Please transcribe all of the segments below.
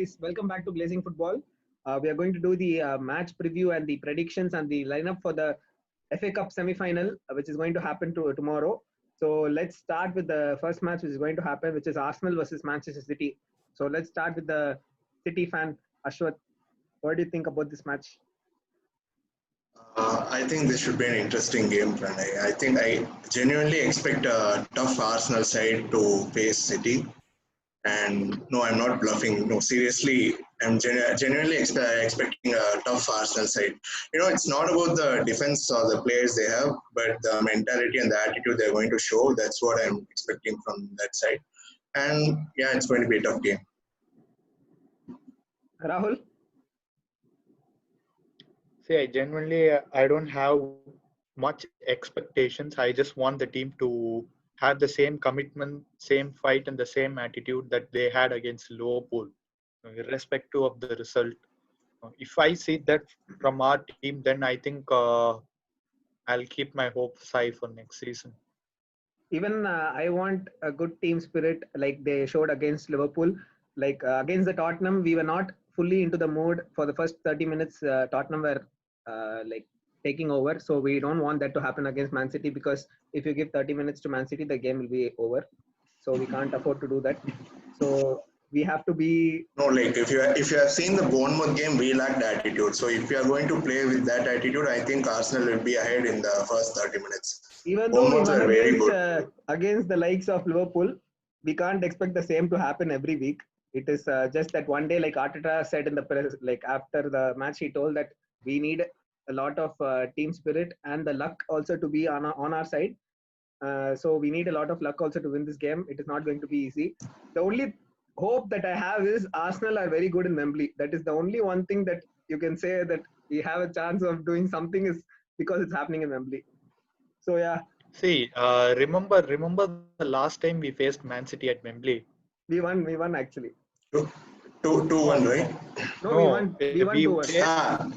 guys, welcome back to Glazing Football. We are going to do the match preview and the predictions and the lineup for the FA Cup semi-final, which is going to happen tomorrow. So let's start with the first match which is going to happen, which is Arsenal versus Manchester City. So let's start with the City fan, Ashwath. What do you think about this match? I think this should be an interesting game, Pranay. I think I genuinely expect a tough Arsenal side to face City. And no, I'm not bluffing. No, seriously, I'm genuinely expecting a tough Arsenal side. It's not about the defense or the players they have, but the mentality and the attitude they're going to show. That's what I'm expecting from that side. And yeah, it's going to be a tough game. Rahul? See, I don't have much expectations. I just want the team to have the same commitment, same fight, and the same attitude that they had against Liverpool, irrespective of the result. If I see that from our team, then I think I'll keep my hopes high for next season. Even I want a good team spirit like they showed against Liverpool. Like against the Tottenham, we were not fully into the mood for the first 30 minutes. Tottenham were like taking over. So we don't want that to happen against Man City, because if you give 30 minutes to Man City, the game will be over. So we can't afford to do that. So we have to be... No, like if you have seen the Bournemouth game, we lacked attitude. So if you are going to play with that attitude, I think Arsenal will be ahead in the first 30 minutes. Even though we won against the likes of Liverpool, we can't expect the same to happen every week. It is just that one day, like Arteta said in the press, like after the match, he told that we need a lot of team spirit and the luck also to be on our side. So we need a lot of luck also to win this game. It is not going to be easy. The only hope that I have is Arsenal are very good in Wembley. That is the only one thing that you can say that we have a chance of doing something, is because it's happening in Wembley. So yeah. See, remember the last time we faced Man City at Wembley. We won actually. 2-1, right? No, we won 2-1.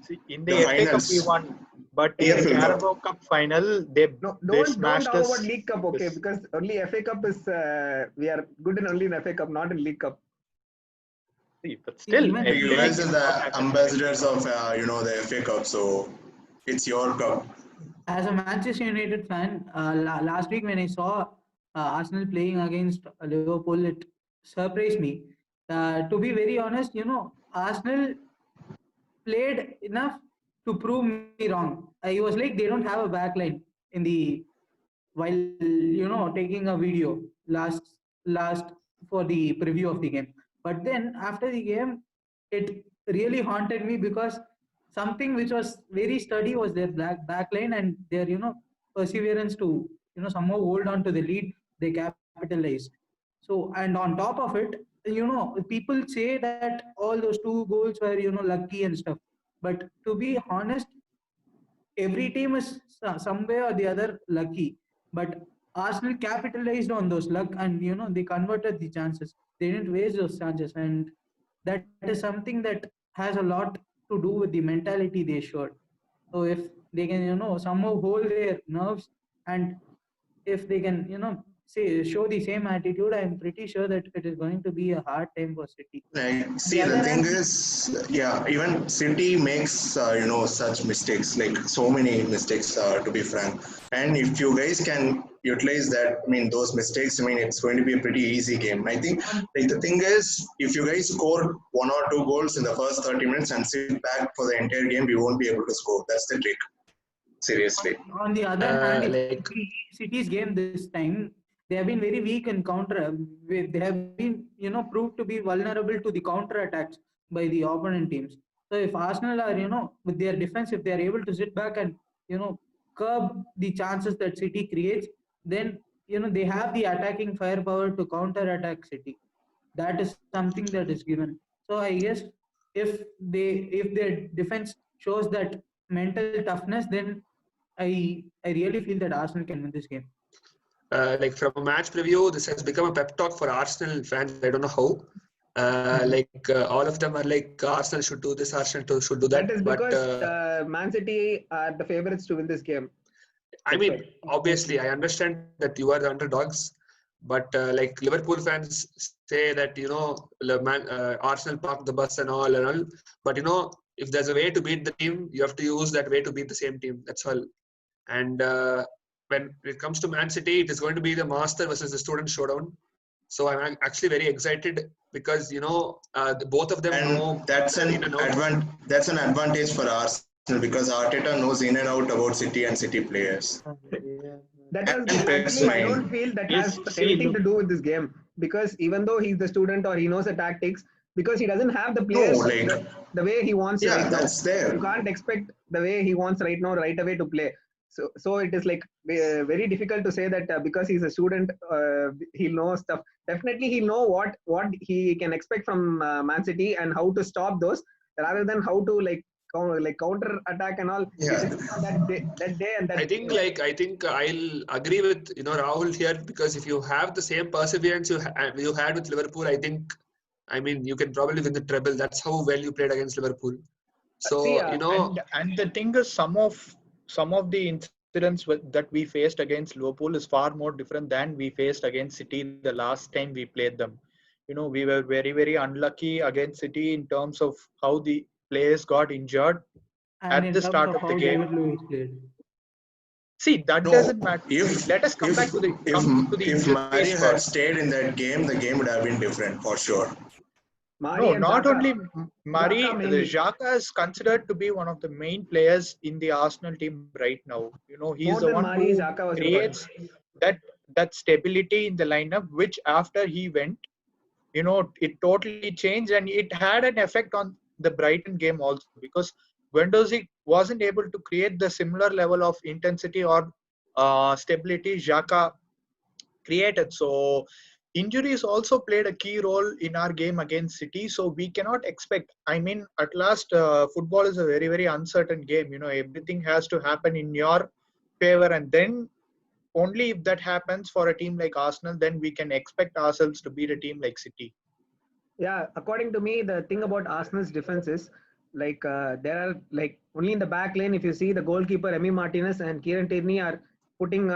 See, in the FA Cup we won, but in the Carabao Cup final they smashed don't talk us. About League Cup, okay? Because only FA Cup is we are good in only in FA Cup, not in League Cup. See, but still, you guys are the ambassadors of the FA Cup, so it's your cup. As a Manchester United fan, last week when I saw Arsenal playing against Liverpool, it surprised me. To be very honest, Arsenal played enough to prove me wrong. I was like, they don't have a backline while taking a video last for the preview of the game. But then after the game, it really haunted me, because something which was very sturdy was their backline and their perseverance to somehow hold on to the lead. They capitalized. So, and on top of it, people say that all those 2 goals were lucky and stuff. But to be honest, every team is some way or the other lucky. But Arsenal capitalized on those luck, and they converted the chances. They didn't waste those chances, and that is something that has a lot to do with the mentality they showed. So if they can somehow hold their nerves, and if they can show the same attitude, I'm pretty sure that it is going to be a hard time for City. See, the thing is, even City makes such mistakes, like so many mistakes, to be frank. And if you guys can utilize that, those mistakes, it's going to be a pretty easy game. I think, the thing is, if you guys score 1 or 2 goals in the first 30 minutes and sit back for the entire game, we won't be able to score. That's the trick. Seriously. On the other hand, City's game this time, they have been very weak in counter. They have been, proved to be vulnerable to the counter attacks by the opponent teams. So if Arsenal are, with their defense, if they are able to sit back and, curb the chances that City creates, then, they have the attacking firepower to counter attack City. That is something that is given. So I guess if their defense shows that mental toughness, then I really feel that Arsenal can win this game. Like from a match preview, this has become a pep talk for Arsenal fans. I don't know how. All of them are like, Arsenal should do this, Arsenal should do that. That is because Man City are the favourites to win this game. Obviously, I understand that you are the underdogs, But like Liverpool fans say that Arsenal parked the bus and all. But if there's a way to beat the team, you have to use that way to beat the same team. That's all. And when it comes to Man City, it is going to be the master versus the student showdown. So I'm actually very excited because both of them know And that's in and out. that's an advantage for Arsenal because Arteta knows in and out about City and City players. That And has Pep's actually, I don't mind. feel that Yes, has see, anything to look, do with this game, because even though he's the student or he knows the tactics, because he doesn't have the No, players like, the way he wants yeah, right now. that's there. You can't expect the way he wants right now right away to play. So it is like very difficult to say that because he's a student, he'll know stuff. Definitely, he'll know what he can expect from Man City and how to stop those, rather than how to counter attack and all. It Yeah. is that day and that. I think I'll agree with Rahul here, because if you have the same perseverance you had with Liverpool, I mean you can probably win the treble. That's how well you played against Liverpool. See, So and the thing is, some of the incidents that we faced against Liverpool is far more different than we faced against City the last time we played them. We were very, very unlucky against City in terms of how the players got injured And at in the terms start of of the how game. David Luiz played. See, that No, doesn't matter. See, if let us come if back to the if if injuries Mario had first. stayed in that game would have been different for sure. Mari No, and not Xhaka. only Xhaka Mari, the mainly. Xhaka is considered to be one of the main players in the Arsenal team right now. He's More the than one Mari, who Xhaka was important. creates that that stability in the lineup, which after he went, it totally changed, and it had an effect on the Brighton game also, because Guendouzi wasn't able to create the similar level of intensity or stability Xhaka created. So injuries also played a key role in our game against City. So we cannot expect. I mean, at last, football is a very, very uncertain game. Everything has to happen in your favor, and then only if that happens for a team like Arsenal, then we can expect ourselves to beat a team like City. Yeah, according to me, the thing about Arsenal's defense is there are only in the back lane. If you see the goalkeeper Emi Martinez and Kieran Tierney are putting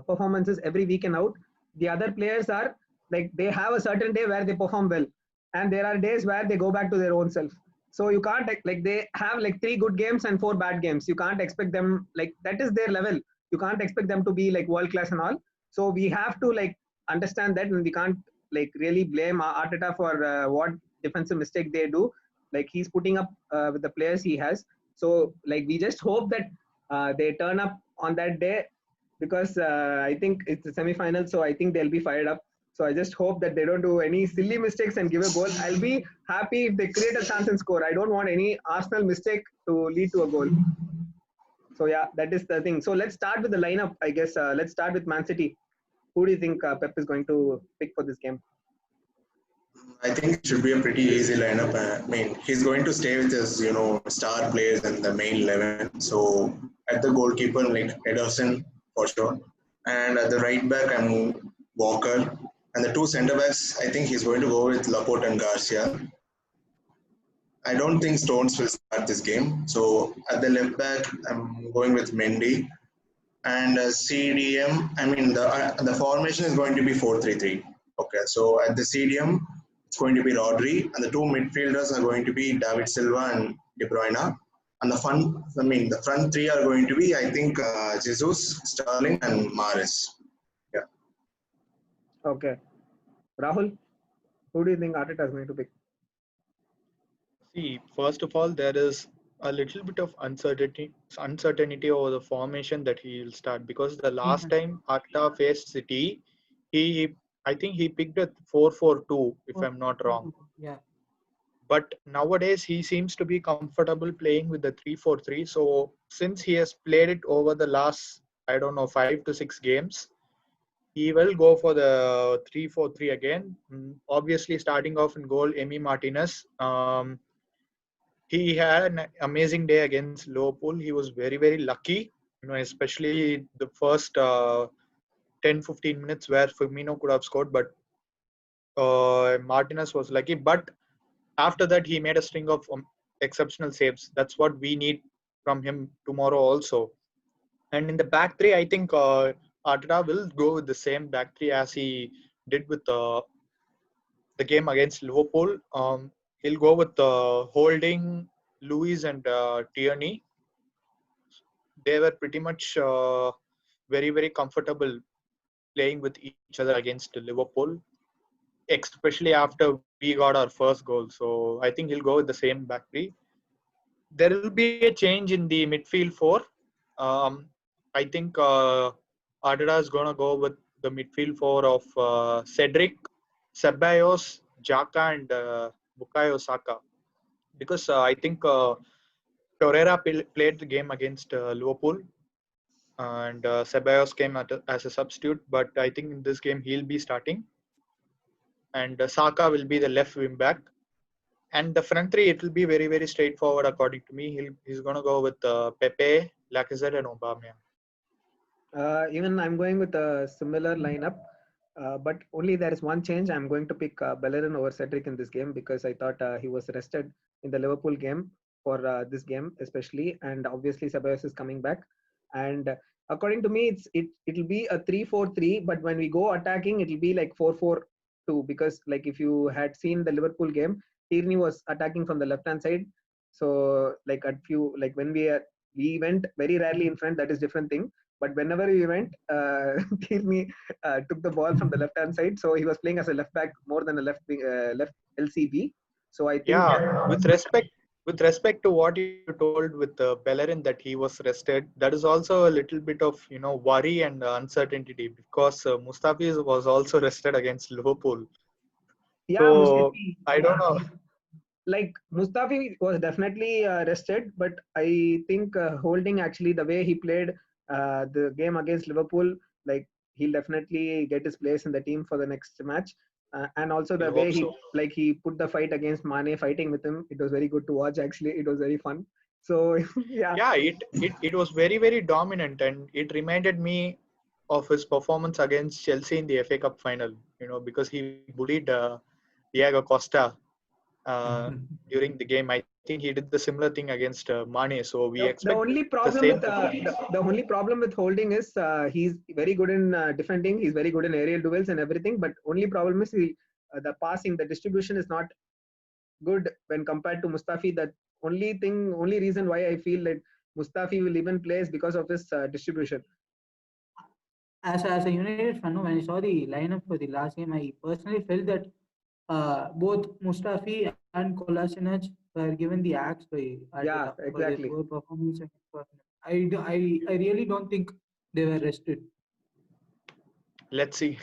performances every week and out. The other players are they have a certain day where they perform well, and there are days where they go back to their own self. So you can't they have 3 good games and 4 bad games. You can't expect them that is their level. You can't expect them to be world class and all. So we have to understand that, and we can't really blame Arteta for what defensive mistake they do. He's putting up with the players he has. So we just hope that they turn up on that day, because I think it's the semi-final. So I think they'll be fired up. So I just hope that they don't do any silly mistakes and give a goal. I'll be happy if they create a chance and score. I don't want any Arsenal mistake to lead to a goal. So yeah, that is the thing. So let's start with the lineup. I guess let's start with Man City. Who do you think Pep is going to pick for this game? I think it should be a pretty easy lineup. I mean, he's going to stay with his, star players in the main 11. So at the goalkeeper, Ederson for sure, and at the right back, I'm Walker, and the two centre backs. I think he's going to go with Laporte and Garcia. I don't think Stones will start this game. So at the left back, I'm going with Mendy, and CDM. I mean, the formation is going to be 4-3-3. Okay, so at the CDM, it's going to be Rodri, and the two midfielders are going to be David Silva and De Bruyne. And the front three are going to be, I think, Jesus, Sterling, and Mahrez. Yeah. Okay. Rahul, who do you think Arteta is going to pick? See, first of all, there is a little bit of uncertainty over the formation that he will start, because the last time Arteta faced City, he I think he picked a 4-4-2, if I'm not wrong. Yeah. But nowadays he seems to be comfortable playing with the 3-4-3. So since he has played it over the last, I don't know, 5 to 6 games, he will go for the 3-4-3 again. Obviously, starting off in goal, Emi Martinez. He had an amazing day against Liverpool. He was very, very lucky, especially the first 10-15 minutes where Firmino could have scored, but Martinez was lucky. But after that, he made a string of exceptional saves. That's what we need from him tomorrow also. And in the back three, I think Arteta will go with the same back three as he did with the game against Liverpool. He'll go with Holding, Lewis, and Tierney. They were pretty much very, very comfortable playing with each other against Liverpool, especially after we got our first goal. So I think he'll go with the same back three. There will be a change in the midfield four. I think Arteta is going to go with the midfield four of Cedric, Ceballos, Xhaka, and Bukayo Saka. Because I think Torreira played the game against Liverpool, and Ceballos came as a substitute. But I think in this game he'll be starting, and Saka will be the left wing back. And the front three, it will be very, very straightforward according to me. He's going to go with Pepe, Lacazette, and Aubameyang. Even I'm going with a similar lineup, but only there is one change. I'm going to pick Bellerin over Cedric in this game because I thought he was rested in the Liverpool game for this game especially, and obviously Ceballos is coming back. And according to me, it'll be a 3-4-3, but when we go attacking, it'll be like 4-4-2 because like if you had seen the Liverpool game, Tierney was attacking from the left hand side. So like at few like when we went very rarely in front, that is different thing. But whenever we went, Tierney took the ball from the left hand side, so he was playing as a left back more than a left LCB. So I think Yeah, with respect to what you told with Bellerin that he was rested, that is also a little bit of worry and uncertainty because Mustafi was also rested against Liverpool. yeah, So I don't know. like Mustafi was definitely rested, but I think Holding actually the way he played the game against Liverpool, like he'll definitely get his place in the team for the next match. And also the I way hope so. he put the fight against Mane, fighting with him, it was very good to watch. Actually, it was very fun. So yeah, Yeah, it was very, very dominant, and it reminded me of his performance against Chelsea in the FA Cup final. Because he bullied Diego Costa during the game. I think he did the similar thing against Mane. So we the expect only the problem same with performance. the only problem with Holding is he's very good in defending. He's very good in aerial duels and everything. But only problem is the passing, the distribution is not good when compared to Mustafi. That only reason why I feel that Mustafi will even play is because of his distribution. As a United fan, no, when I saw the lineup for the last game, I personally felt that both Mustafi and Kolasinac were given the axe by Arteta Yeah, for their exactly. poor performance against Tottenham. I really don't think they were rested. Let's see.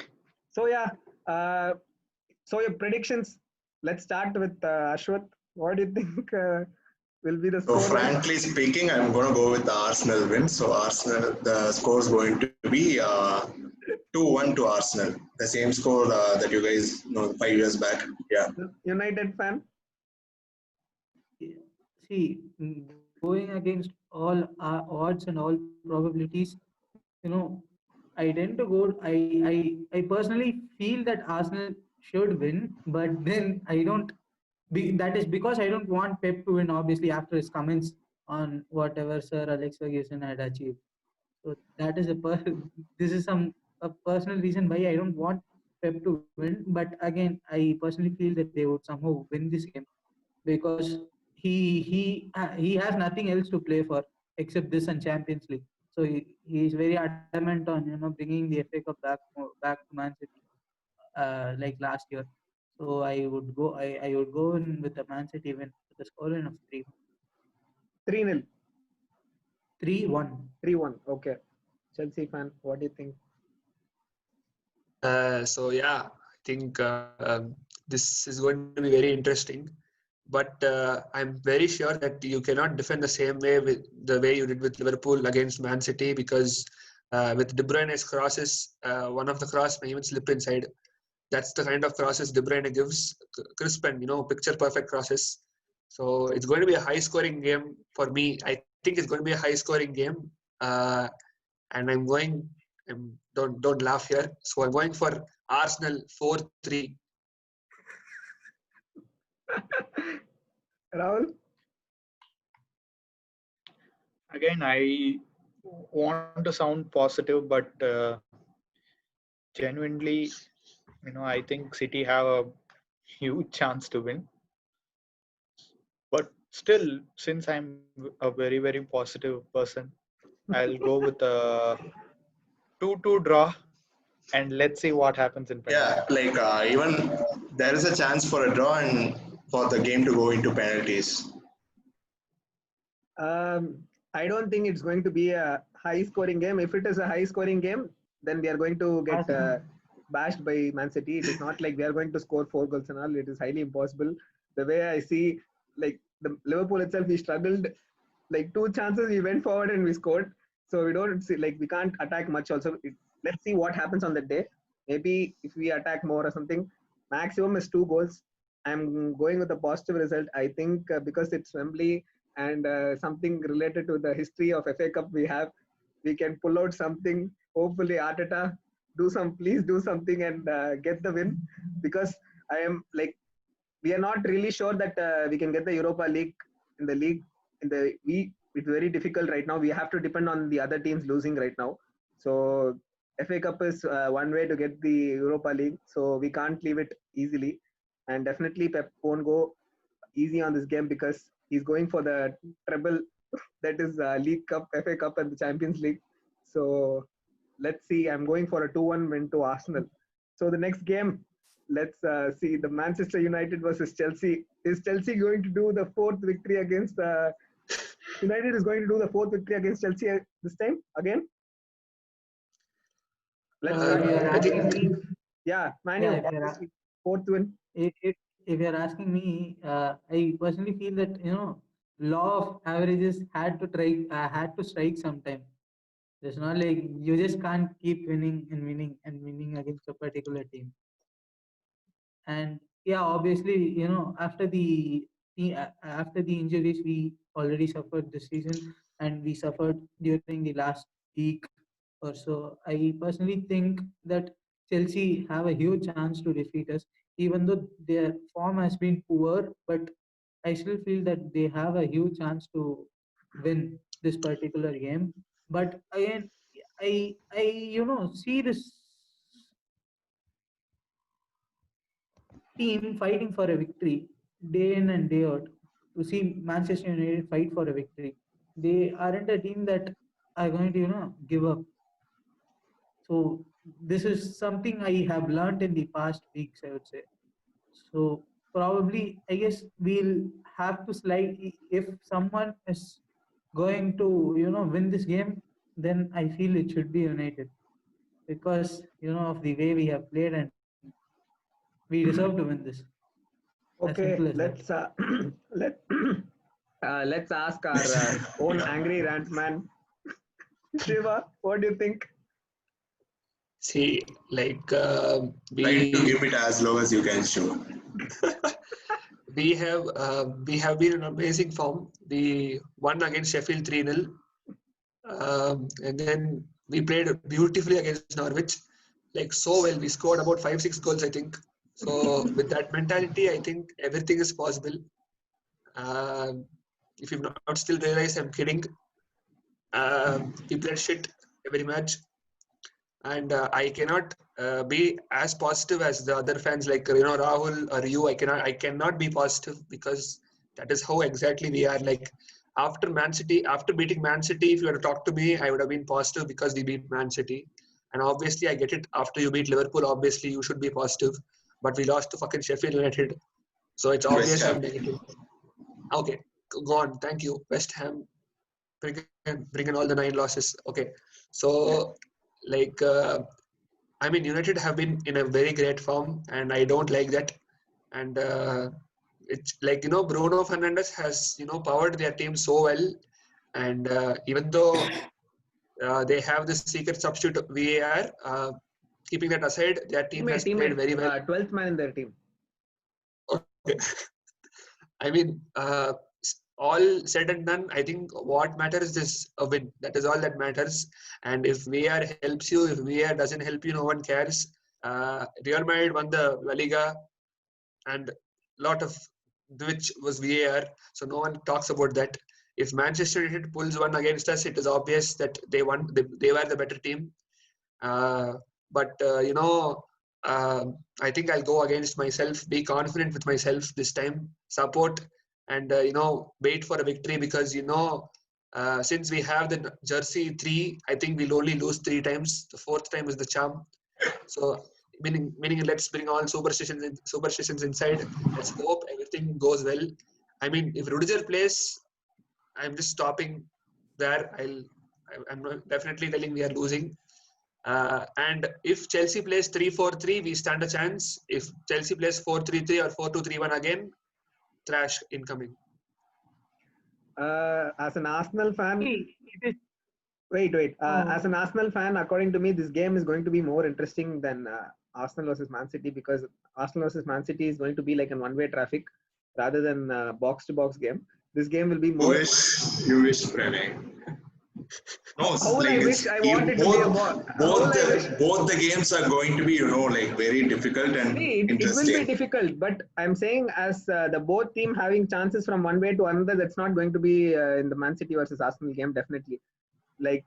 So yeah, uh, so your predictions. Let's start with Ashwath. What do you think will be the So score line? frankly speaking, I'm going to go with the Arsenal win. So Arsenal, the score is going to be 2-1 to Arsenal. The same score that you guys know 5 years back. Yeah. United fan. See, going against all odds and all probabilities, you know, I tend to go. I personally feel that Arsenal should win, but then I don't. That is because I don't want Pep to win. Obviously, after his comments on whatever Sir Alex Ferguson had achieved, so that is this is a personal reason why I don't want Pep to win. But again, I personally feel that they would somehow win this game because he has nothing else to play for except this and Champions League. So he is very adamant on bringing the FA Cup back to Man City like last year. So I would go in with the Man City win with the scoreline of 3-0. 3-1. 3-1. Okay. Chelsea fan, what do you think? So yeah, I think this is going to be very interesting. But I'm very sure that you cannot defend the same way with the way you did with Liverpool against Man City because with De Bruyne's crosses, one of the cross may even slip inside. That's the kind of crosses De Bruyne gives, crisp and picture perfect crosses. So it's going to be a high scoring game for me. I think it's going to be a high scoring game, and don't laugh here. So I'm going for Arsenal 4-3. Rahul? Again, want to sound positive, but genuinely, I think City have a huge chance to win. But still, since I'm a very, very positive person, I'll go with a 2-2 draw, and let's see what happens in Yeah, penalties. like even there is a chance for a draw and for the game to go into penalties. I don't think it's going to be a high scoring game. If it is a high scoring game, then we are going to get bashed by Man City. It is not like we are going to score 4 goals and all. It is highly impossible. The way I see, like the Liverpool itself, we struggled. Like 2 chances, we went forward and we scored. So we don't see, like we can't attack much. Also, let's see what happens on the day. Maybe if we attack more or something, maximum is 2 goals. I'm going with a positive result. I think because it's Wembley and something related to the history of FA Cup we can pull out something. Hopefully, Arteta please do something and get the win, because I am like we are not really sure that we can get the Europa League in the league in the we. It's very difficult right now. We have to depend on the other teams losing right now. So FA Cup is one way to get the Europa League. So we can't leave it easily. And definitely Pep won't go easy on this game because he's going for the treble, that is League Cup, FA Cup, and the Champions League. So let's see. I'm going for a 2-1 win to Arsenal. So the next game, let's see the Manchester United versus Chelsea. Is Chelsea going to do the fourth victory against United? Is going to do the fourth victory against Chelsea this time again? Let's start. If you are I asking think me, Yeah, Man yeah, U, fourth win. if you're asking me, I personally feel that law of averages had to strike sometime. It's not like you just can't keep winning and winning and winning against a particular team. And yeah, obviously, after the injuries we already suffered this season, and we suffered during the last week or so, I personally think that Chelsea have a huge chance to defeat us, even though their form has been poor. But I still feel that they have a huge chance to win this particular game. But again, I see this team fighting for a victory day in and day out. To see Manchester United fight for a victory, they aren't a team that are going to give up. So this is something I have learned in the past weeks, I would say. So probably, I guess we'll have to slide. If someone is going to win this game, then I feel it should be United, because of the way we have played, and we deserve to win this. As simple Okay, as that. let let's ask our own angry rant man, Shiva. What do you think? see, like Try to we keep it as low as you can, show. we have been in amazing form. We won against Sheffield 3-0, and then we played beautifully against Norwich, like so well. We scored about 5-6 goals, I think. So with that mentality, I think everything is possible. Um if you've not still realized, I'm kidding. We played shit every match, and I cannot be as positive as the other fans, like Rahul or you. I cannot be positive, because that is how exactly we are. Like after beating Man City, if you had to talk to me, I would have been positive because we beat Man City. And obviously, I get it. After you beat Liverpool, obviously you should be positive. But we lost to fucking Sheffield United, so it's West obvious I'm Ham. negative. Okay, go on. Thank you, West Ham. Bring in all the 9 losses. Okay, so like. I mean, United have been in a very great form, and I don't like that. And it's like Bruno Fernandes has powered their team so well, and even though they have this secret substitute VAR, keeping that aside, their team has played Teammate, very well. 12th man in their team. Okay. I mean, all said and done, I think what matters is a win. That is all that matters. And if VAR helps you, if VAR doesn't help you, no one cares. Real Madrid won the La Liga, and lot of which was VAR, so no one talks about that. If Manchester United pulls one against us, it is obvious that they won. They were the better team. But I think I'll go against myself. Be confident with myself this time. Support and wait for a victory because since we have the jersey 3, I think we'll only lose 3 times. The 4th time is the charm. So meaning let's bring all superstitions inside. Let's hope everything goes well. I mean, if Rudiger plays, I'm just stopping there. I'm not definitely telling we are losing. And if Chelsea plays 3-4-3, we stand a chance. If Chelsea plays 4-3-3 or 4-2-3-1 again, trash incoming. As an Arsenal fan, See, it is wait. Oh. As an Arsenal fan, according to me, this game is going to be more interesting than Arsenal versus Man City because Arsenal versus Man City is going to be like a one-way traffic rather than box-to-box game. This game will be more. You wish, Pranay. No, How I wish I wanted to be a both the games are going to be like very difficult and it will interesting. be difficult, but I'm saying as the both team having chances from one way to another, that's not going to be in the Man City versus Arsenal game. Definitely, like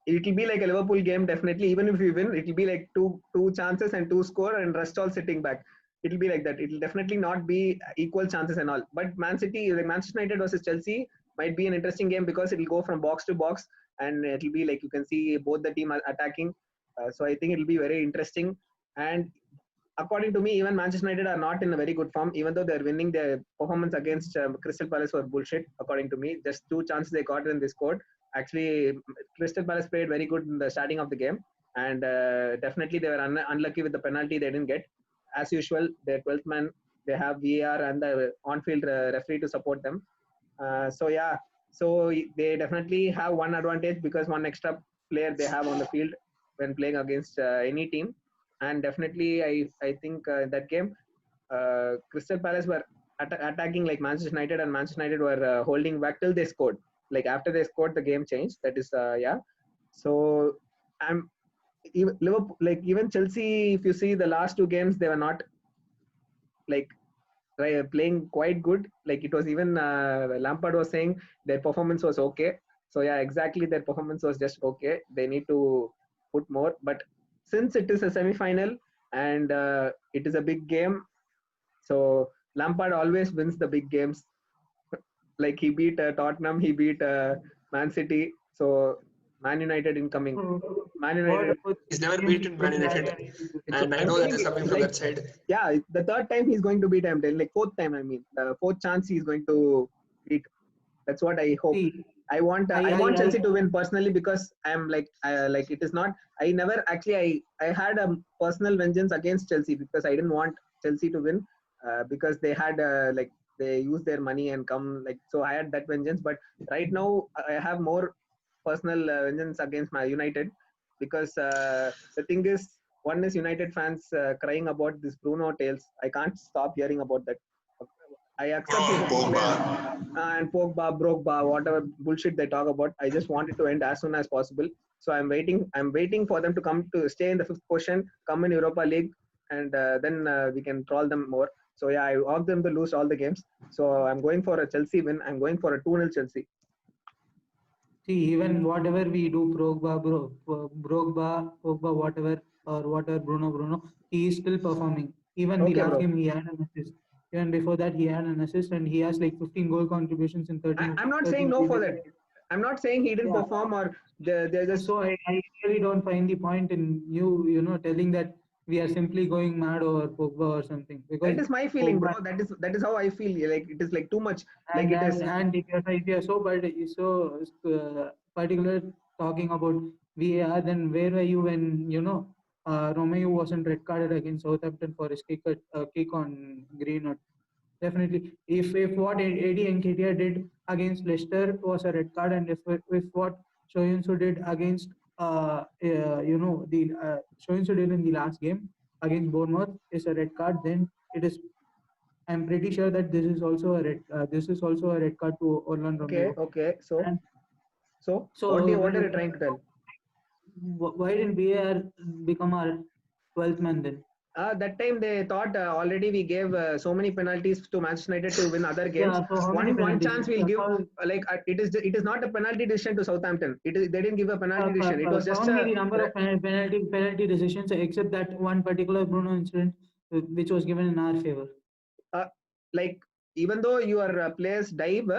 it will be like a Liverpool game. Definitely, even if we win, it will be like two chances and 2 score and rest all sitting back. It will be like that. It will definitely not be equal chances and all. But Man City, like Manchester United versus Chelsea, might be an interesting game because it will go from box to box and it will be like you can see both the team are attacking. So I think it will be very interesting. And according to me, even Manchester United are not in a very good form, even though they're winning. Their performance against Crystal Palace were bullshit, according to me. Just 2 chances they got and they scored. Actually, Crystal Palace played very good in the starting of the game, and definitely they were unlucky with the penalty they didn't get. As usual, their 12th man, they have VAR and the on-field referee to support them. So they definitely have one advantage because one extra player they have on the field when playing against any team. And definitely, I think that game, Crystal Palace were attacking like Manchester United, and Manchester United were holding back till they scored. Like after they scored, the game changed. That is, yeah. So I'm even Liverpool, like even Chelsea. If you see the last 2 games, they were not like playing quite good. Like it was even Lampard was saying their performance was okay. So yeah, exactly, their performance was just okay. They need to put more. But since it is a semi-final and it is a big game, so Lampard always wins the big games. Like he beat Tottenham, he beat Man City. So Man United incoming. Man United. He's never beaten Man United, and I know that is coming from that side. Yeah, the 3rd time he's going to beat them. Like 4th time, I mean, the 4th chance he's going to beat. That's what I hope. I want Chelsea to win personally because I'm like it is not. I never actually I had a personal vengeance against Chelsea because I didn't want Chelsea to win because they had like they used their money and come like, so I had that vengeance. But right now I have more personal vengeance against my United because the thing is, one is United fans crying about this Bruno tales. I can't stop hearing about that. I accept and Pogba, Brogba, whatever bullshit they talk about. I just want it to end as soon as possible. So I'm waiting for them to come to stay in the 5th position, come in Europa League, and then we can troll them more. So yeah, I want them to lose all the games. So I'm going for a Chelsea win. I'm going for a 2-0 Chelsea. See, even whatever we do, Brogba, whatever, Bruno, he is still performing. Even the last game, he had an assist. Even before that, he had an assist, and he has like 15 goal contributions in 13. I'm not saying no for that. I'm not saying he didn't perform or they're just. So I really don't find the point in you telling that we are simply going mad over Pogba or something. Because that is my feeling, bro. That is how I feel. Like it is like too much. And, like it is. And if you're so particular talking about VAR, then where were you when Romeo wasn't red carded against Southampton for his kick on Greenwood? Definitely, if what Eddie Nketiah did against Leicester was a red card, and if what Soyuncu did against Soyuncu did in the last game against Bournemouth is a red card, then it is. I'm pretty sure that this is also a red card to Orlando Romeo. Okay. So what are you trying to tell? Why didn't VAR become our 12th man then? That time they thought already we gave so many penalties to Manchester United to win other games. Yeah, so how many One penalties? chance we'll give. It is not a penalty decision to Southampton. They didn't give a penalty decision. It was just Count me the a number of penalty decisions except that one particular Bruno incident which was given in our favor. like even though your players dive,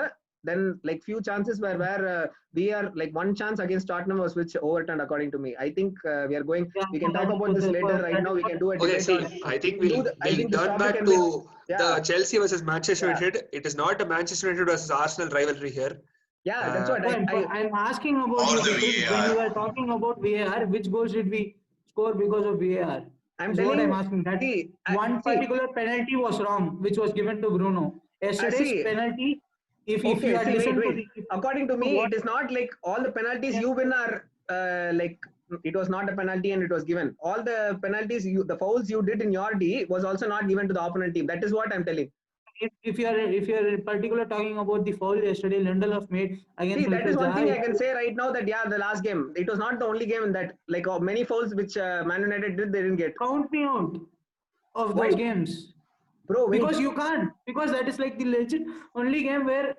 then like few chances were where we are like one chance against Tottenham was which overturned according to me. I think we are going. Yeah, We can talk about this later. Right now, we can do a Okay, debate see, on. I think I think we'll this turn topic back can to be. the Chelsea versus Manchester Yeah. United. It is not a Manchester United versus Arsenal rivalry here. Yeah, that's what I'm asking about Or you the people. When VAR. you are talking about VAR, which goals did we score because of VAR? I'm Is telling. what I'm asking. That one particular penalty was wrong, which was given to Bruno. Yesterday's penalty, if you had listened to the... According to me, it is not like all the penalties you win are like it was not a penalty and it was given. All the penalties, the fouls you did in your D was also not given to the opponent team. That is what I'm telling. If you are in particular talking about the foul yesterday Lindelof made against... See, that is one thing I can say right now that the last game, it was not the only game that like many fouls which Man United did, they didn't get. Count me out of those games. Bro, because you can't, because that is like the legit only game where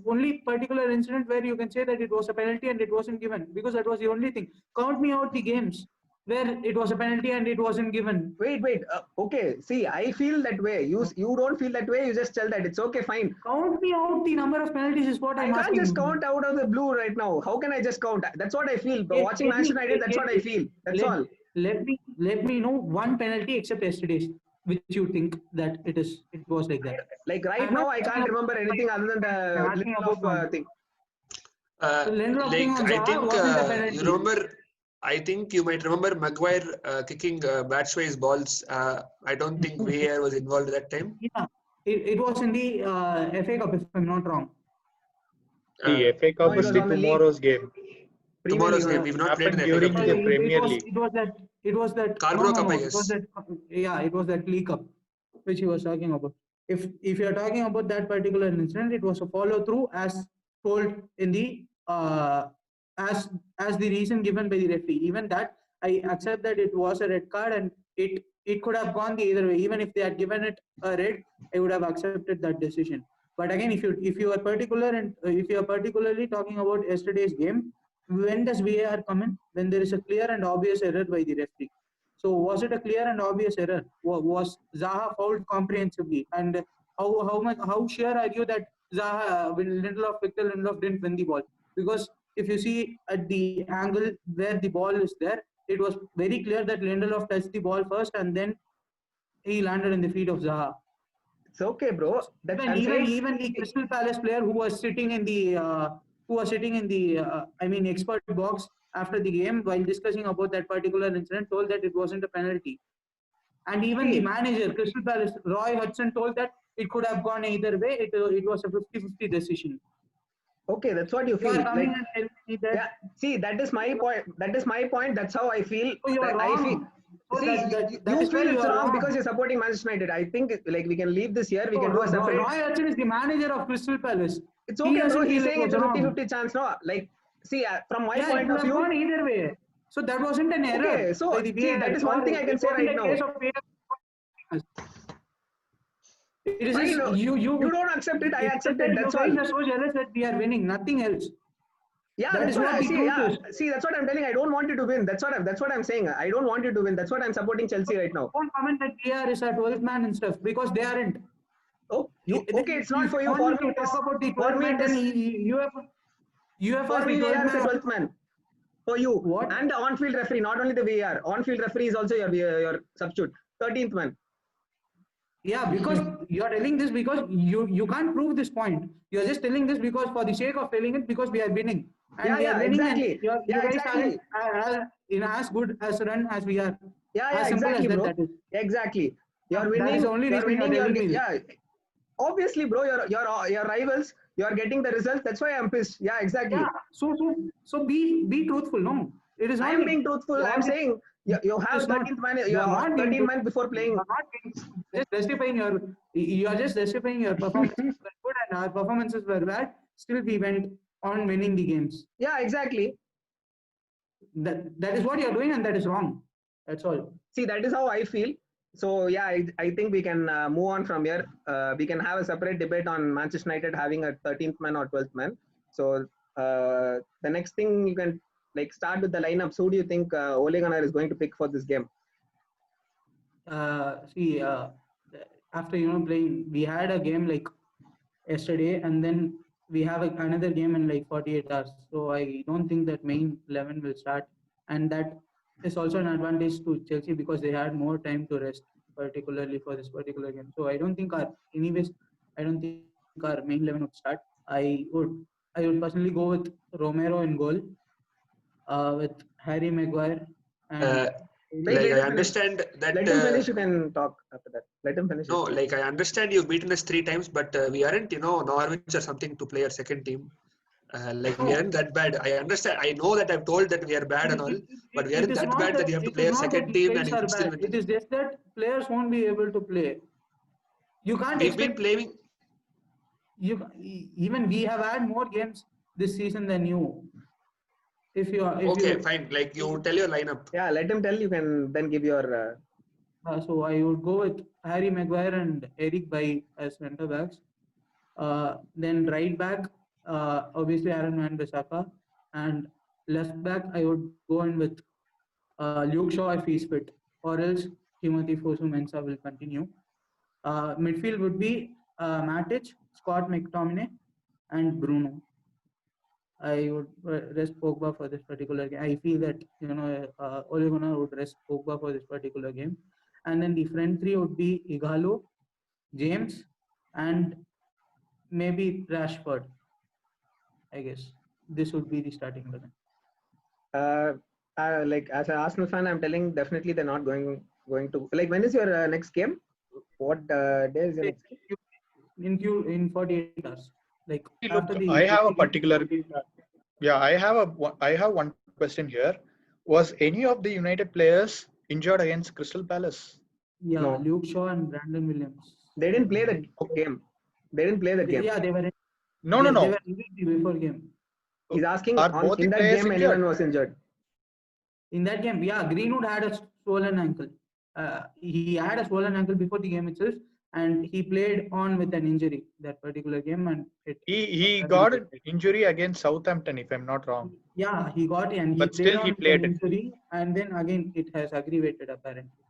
only particular incident where you can say that it was a penalty and it wasn't given, because that was the only thing. Count me out the games where it was a penalty and it wasn't given. Wait. Okay, see, I feel that way. You don't feel that way. You just tell that it's okay, fine. Count me out the number of penalties is what I'm asking. I can't just count out of the blue right now. How can I just count? That's what I feel. But watching Manchester United, that's what I feel. That's all. Let me know one penalty except yesterday's which you think that it was like that. Like right now, I can't remember anything other than the Lindelof thing. I think you remember. I think you might remember Maguire kicking Batshuayi's balls. I don't think VAR was involved at that time. Yeah, it was in the FA Cup, if I'm not wrong. The FA Cup is the tomorrow's game. Tomorrow's game. We've not played in the FA Cup. The Premier League. It was that Carabao Cup, I guess. It was that League Cup which he was talking about. If you are talking about that particular incident, it was a follow through as told in the as the reason given by the referee. Even that I accept that it was a red card and it could have gone the either way. Even if they had given it a red, I would have accepted that decision. But again, if you are particular and if you are particularly talking about yesterday's game, when does VAR come in? When there is a clear and obvious error by the referee. So was it a clear and obvious error? Was Zaha fouled comprehensively? And how sure are you that Victor Lindelof didn't win the ball? Because if you see at the angle where the ball is there, it was very clear that Lindelof touched the ball first and then he landed in the feet of Zaha. It's okay, bro. Even the Crystal Palace player who was sitting in the expert box after the game while discussing about that particular incident told that it wasn't a penalty. And even the manager, Crystal Palace, Roy Hodgson, told that it could have gone either way. It was a 50-50 decision. Okay, that's what you feel. See, that is my point. That's how I feel. Oh, you're wrong. You feel it's wrong because you're supporting Manchester United. I think like we can leave this here. We can do a separate. Roy Hodgson is the manager of Crystal Palace. It's okay, bro. He's saying it's a 50-50 chance. No, like see, from my point of view, gone either way. So that wasn't an error. Okay, so see, that is one thing I can say right now. It is just, you don't accept it. I accept it. That's all. You guys are so jealous that we are winning. Nothing else. Yeah, that's what I see. See, that's what I'm telling. I don't want you to win. That's what I'm saying. I don't want you to win. That's what I'm supporting Chelsea right now. Don't comment that VR is a 12th man and stuff because they aren't. Oh, okay. It's not for you. For me, talk about the 12th man. Then UEFA for me, VAR is the 12th man. For you. What? And the on-field referee, not only the VAR. On-field referee is also your substitute. 13th man. Yeah, because you are telling this because you can't prove this point. You are just telling this because for the sake of telling it because we are winning. And we are winning exactly. And you guys are in as good as run as we are. Yeah, exactly, bro. That is. Exactly. You're winning. That is the only reason you're telling me. Yeah. Obviously, bro, your rivals. You are getting the results. That's why I'm pissed. Yeah, exactly. Yeah. So be truthful. No, it is. I am being truthful. I'm saying you have 13th man. You have 13 man before playing. Just justifying you are just justifying your performances were good and our performances were bad. Still, we went on winning the games. Yeah, exactly. That is what you're doing, and that is wrong. That's all. See, that is how I feel. So yeah, I think we can move on from here. We can have a separate debate on Manchester United having a 13th man or 12th man. So the next thing you can like start with the lineups. Who do you think Ole Gunnar is going to pick for this game? See, after playing, we had a game like yesterday, and then we have another game in like 48 hours. So I don't think that main 11 will start, and that is also an advantage to Chelsea because they had more time to rest, particularly for this particular game. So I don't think anyways, I don't think our main 11 would start. I would personally go with Romero in goal, with Harry Maguire and Uh, Wait, like let I him finish. understand that. Let him finish. You can talk after that. Let him finish No, his thing. like I understand you've beaten us 3 times, but we aren't, Norwich or something to play our second team. Like we no. aren't that bad. I understand. I know that I've told that we are bad and all, but we It aren't is that not bad that that you have to it play is a not that second the team and players you are can still bad. win. It is just that players won't be able to play. You can't We've been expect playing. even we have had more games this season than you. If Okay, you fine. Like you tell your lineup. Yeah, let him tell. You can then give your. so I would go with Harry Maguire and Eric Bailly as centre backs. Then right back, obviously Aaron Wan-Bissaka, and left back I would go in with Luke Shaw if he's fit, or else Timothy Fosu-Mensah will continue. Midfield would be Matic, Scott McTominay, and Bruno. I would rest Pogba for this particular game. I feel that Ole Gunnar would rest Pogba for this particular game, and then the front three would be Igalo, James, and maybe Rashford. I guess this would be the starting 11. Uh, like as an Arsenal fan, I'm telling definitely they're not going to like. When is your next game? What day is your next game? In 48 hours, like See, after look, the I have a game, particular. 48 hours. Yeah, I have one question here. Was any of the United players injured against Crystal Palace? Yeah, No, Luke Shaw and Brandon Williams. they didn't play that Okay. game. They didn't play that game. Yeah, No, no, they were no. injured before game. He's asking Are on both the in that players game injured? anyone was injured. In that game, yeah, Greenwood had a swollen ankle. He had a swollen ankle before the game itself, and he played on with an injury that particular game, and it He got an rehabilitated. injury against Southampton, if I'm not wrong. Yeah, he got it, and he But played still, he on with an played it. injury, and then again it has aggravated apparently.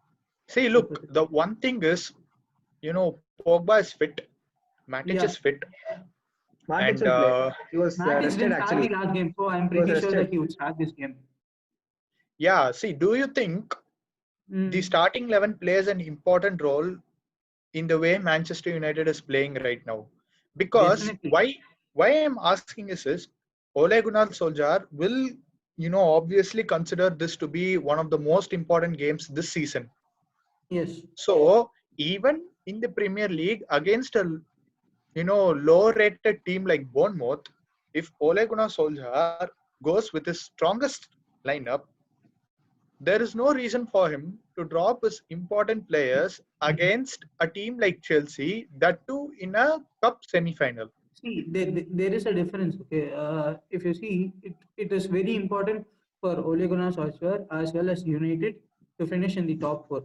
See, That look, was the one thing is, Pogba is fit, Matic is yeah. fit, Matic and will play. He was Matic rested didn't start the actually. last game, so I'm He was pretty sure that rested. he would start this game. yeah. See, do you think the Mm, starting 11 plays an important role in the way Manchester United is playing right now? Because definitely. why I'm asking is Ole Gunnar Solskjaer will obviously consider this to be one of the most important games this season. Yes. So even in the Premier League against a low rated team like Bournemouth, if Ole Gunnar Solskjaer goes with his strongest lineup, there is no reason for him to drop his important players against a team like Chelsea, that too in a cup semi-final. See, there is a difference. Okay, if you see, it is very important for Ole Gunnar Solskjaer as well as United to finish in the top four,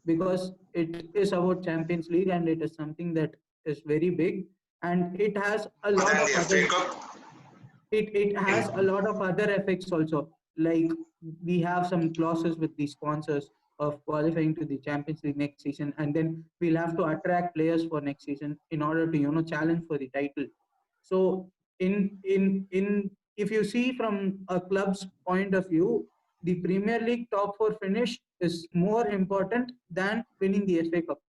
because it is about Champions League and it is something that is very big, and it has a More lot than of the other FA Cup. it has a lot of other effects also. Like we have some clauses with the sponsors of qualifying to the Champions League next season, and then we'll have to attract players for next season in order to challenge for the title. So in if you see from a club's point of view, the Premier League top four finish is more important than winning the FA Cup,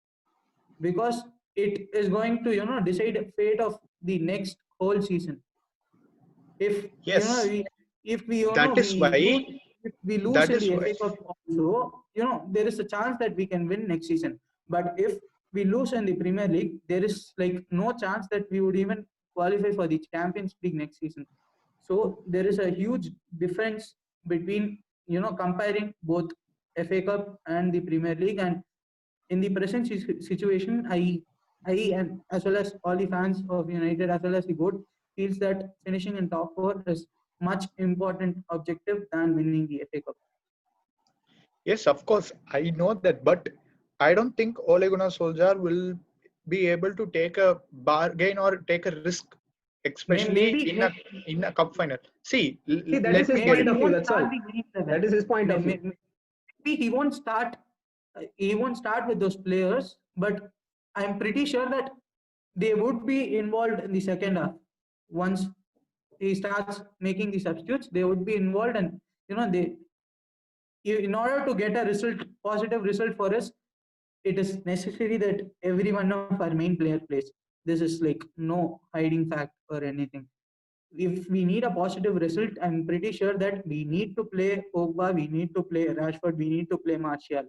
because it is going to decide fate of the next whole season. If Yes, we if we that is we why lose, if we lose that in is the why FA Cup also, there is a chance that we can win next season. But if we lose in the Premier League, there is like no chance that we would even qualify for the Champions League next season. So there is a huge difference between comparing both FA Cup and the Premier League. And in the present situation, I and as well as all the fans of United as well as the board feels that finishing in top four is much important objective than winning the FA Cup. yes, of course, I know that, but I don't think Ole Gunnar Solskjaer will be able to take a bargain or take a risk, especially in a cup final. See, See, that is let his me get point it. of he view. won't That's start all. the game 7. That is his point of view. Maybe he won't start. He won't start with those players, but I'm pretty sure that they would be involved in the second half. Once he starts making the substitutes, they would be involved, and they, in order to get a positive result for us, it is necessary that every one of our main player plays. This is like no hiding fact or anything. If we need a positive result, I'm pretty sure that we need to play Pogba, we need to play Rashford, we need to play Martial.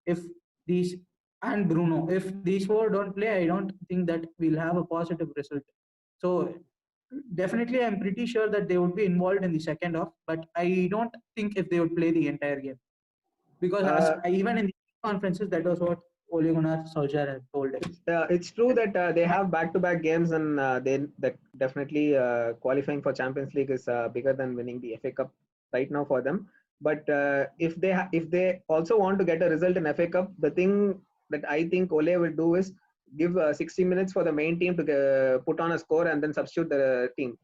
If these and Bruno, if these four don't play, I don't think that we'll have a positive result. So definitely, I'm pretty sure that they would be involved in the second half, but I don't think if they would play the entire game, because even in the conferences, that was what Ole Gunnar Solskjaer had told us. It's true that they have back-to-back games, and that definitely qualifying for Champions League is bigger than winning the FA Cup right now for them. But if they also want to get a result in FA Cup, the thing that I think Ole will do is give 60 minutes for the main team to put on a score and then substitute the team.